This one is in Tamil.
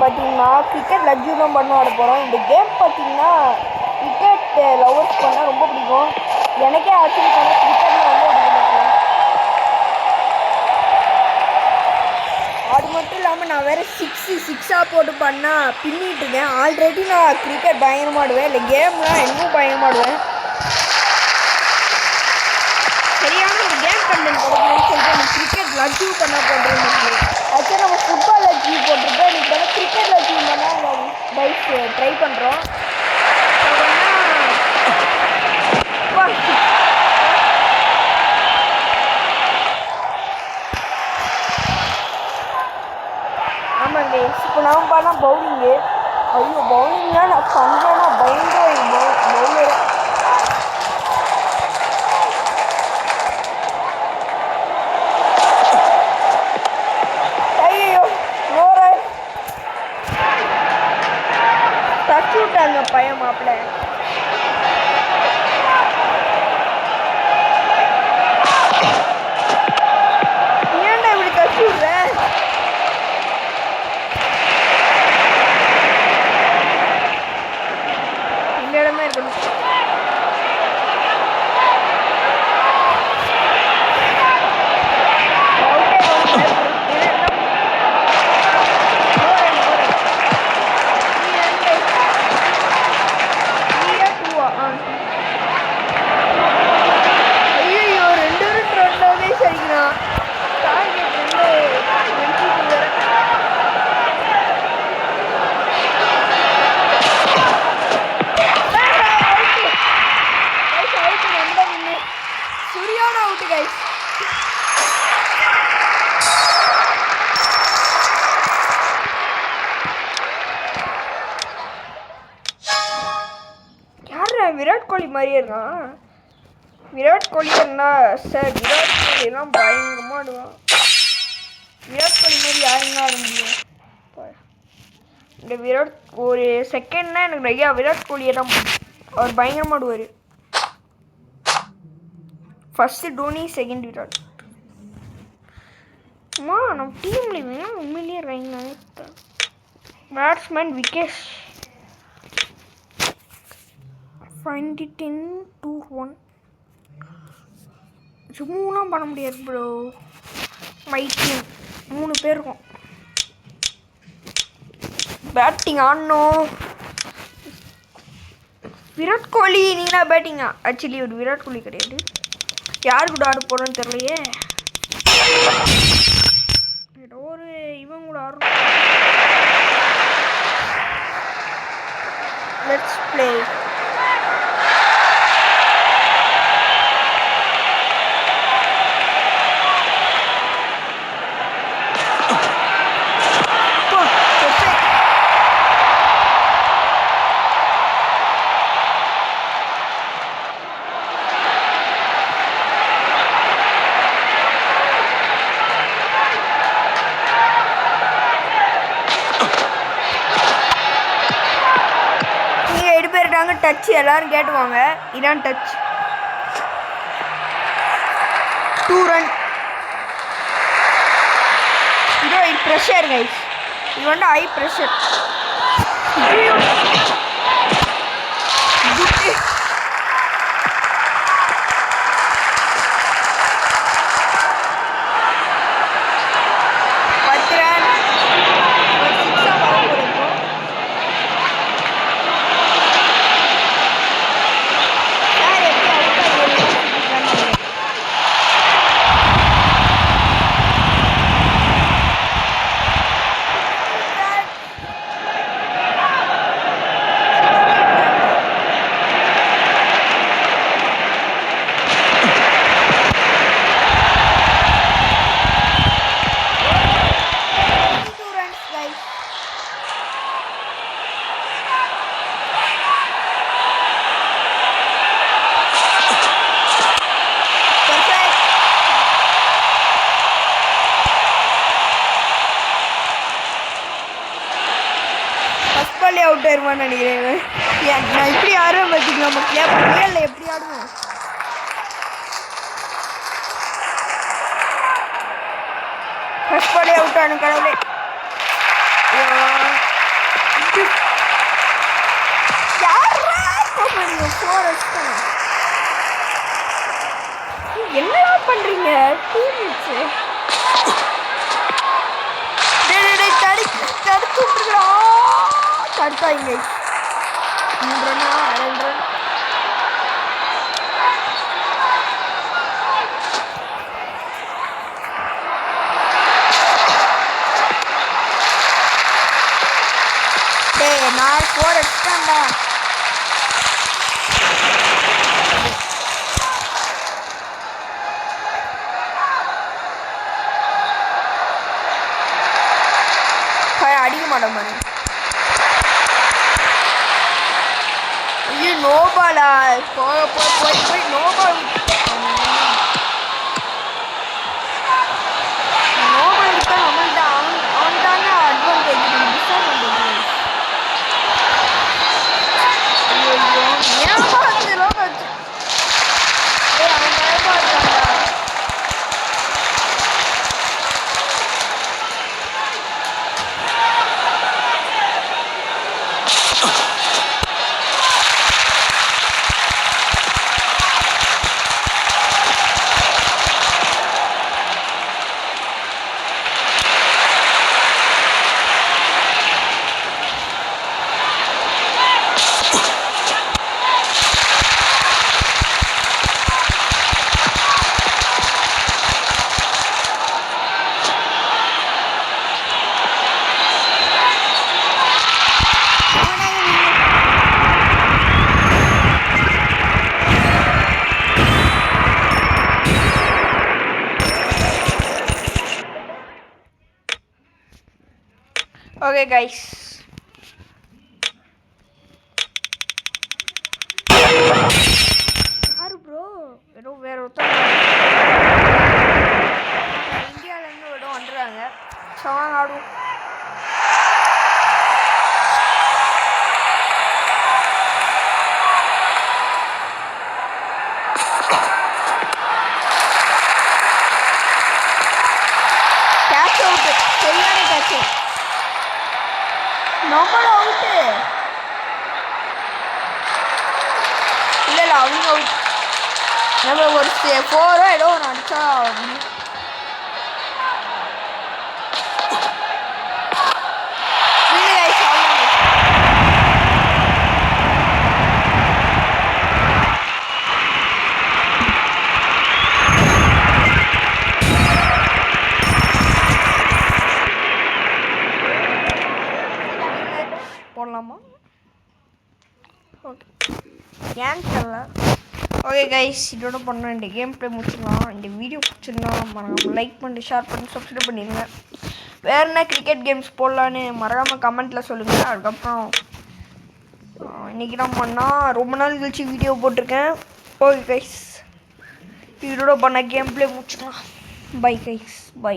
பார்த்தீங்கன்னா கிரிக்கெட் லட்ஜூலாம் பண்ண ஆட போகிறோம். இந்த கேம் பார்த்தீங்கன்னா கிரிக்கெட் லவர்ஸ் பண்ணால் ரொம்ப பிடிக்கும். எனக்கே ஆக்சுவலி பண்ணால் கிரிக்கெட்டில் ரொம்ப பிடிக்கும். அது மட்டும் இல்லாமல் நான் வேறு சிக்ஸாக போட்டு பண்ணால் பின்னிட்டு இருக்கேன். ஆல்ரெடி நான் கிரிக்கெட் பயங்கரமாடுவேன், இல்லை கேம்லாம் இன்னும் பயங்கரமாடுவேன். சரியான ஒரு கேம் கண்டென்ட் கொடுக்கணும்னு சொல்லிட்டு நம்ம கிரிக்கெட் லட்ஜூ பண்ண போடுறோம். ஆக்சுவலி நம்ம ஃபுட்பால் லட்ஜூ போட்டிருப்போம். இன்னைக்கு வந்து கிரிக்கெட் லட்ஜூ பண்ணால் நம்ம பைக் ட்ரை பண்ணுறோம். ஆமாங்க, இப்போ நான் பண்ணால் பவுலிங்கு. ஐயோ, பவுலிங்லாம் நான் பண்ணுறேன்னா பயங்கர பவுலர். ஐயோ தச்சு விட்டாங்க பையன் மாப்பிள்ள. ஏன்டா இப்படி தச்சு விட்ற? இந்த இடமே இருக்கணும். விராட் கோலி மாதிரியே இருக்கான். விராட் கோலி என்ன சார்? விராட் கோலிலாம் பயங்கரமாக ஆடுவான். விராட் கோலி மாதிரி யாருங்க ஆட முடியும்? இந்த விராட் ஒரு செகண்ட்னா எனக்கு நிறையா விராட் கோலியை தான் அவர் பயங்கரமாக ஆடுவார். First Dhoni, second Virat. அம்மா நம்ம டீமில் வேணும் உண்மையிலேயே ரைங்க. Batsman Vikesh. Find it in 2-1. சும்மாலாம் பண்ண முடியாது ப்ரோ. மை டீம் 3 பேர் இருக்கும். பேட்டிங் ஆடணும். விராட் கோலி நீங்களா பேட்டிங்கா? ஆக்சுவலி ஒரு விராட் கோலி கிடையாது. யார் கூட ஆட போகிறோன்னு தெரியலையே. ஏதோ ஒரு இவன் கூட ஆடுறோம். Let's play. டச் எல்லாரும் கேட்டுவாங்க. இதான் டச். 2 ரன். இதோ இது ப்ரெஷர் கைஸ். இது வந்து ஹை ப்ரெஷர். அவுட் ஆயிருவான்னு நினைக்கிறேன். நான் இப்படி ஆடுவேன் பார்த்திங்களா மக்களே? ரியலில் எப்படி ஆடுவேன்? ஃபர்ஸ்ட் பாலே அவுட் ஆன கடவுளே. தீர்ந்துச்சு. தடுத்து விட்டுருக்கா. தடுத்தாங்க. 3 ரன்னா 2 ரன். நான் 4 அடிச்சிட்டேன்டா. அடிக்க மாட்டேன் பாரு. ஐயோ நோபாலா. போய் நோபால் நோபால் விட்டா நம்மள்ட்ட அவன் தானே அட்வான்டேஜ். டிஸ்அட்வான்டேஜ். ஐயோ ஏன் பார்த்து லோக வச்சு அவன் பயமா இருக்காண்டா. Okay guys. யாரு ப்ரோ? ஏதோ வேற ஒருத்தர் இந்தியால இருந்து ஏதோ வந்துறாங்க. சாங் ஆடும். Catch out. சரியான கேட்ச். No ball out. இல்லை அவங்க அவுட். நம்ம ஒரு 4 ஏதோ ஒன்று அடிச்சா போடலாமா? ஓகே ஏன் தெரியல. ஓகே கைஸ், இதோட பண்ண இந்த கேம் ப்ளே முடிச்சுக்கலாம். இந்த வீடியோ பிடிச்சிருந்தா மறக்காமல் லைக் பண்ணிட்டு ஷேர் பண்ணி சப்ஸ்கிரைப் பண்ணிடுங்க. வேறு என்ன கிரிக்கெட் கேம்ஸ் போடலான்னு மறக்காமல் கமெண்ட்டில் சொல்லுங்கள். அதுக்கப்புறம் இன்றைக்கி நான் பண்ணால் ரொம்ப நாள் கழிச்சு வீடியோ போட்டிருக்கேன். ஓகே கைஸ், இதோட பண்ண கேம் ப்ளே முடிச்சுக்கலாம். Bye guys, by.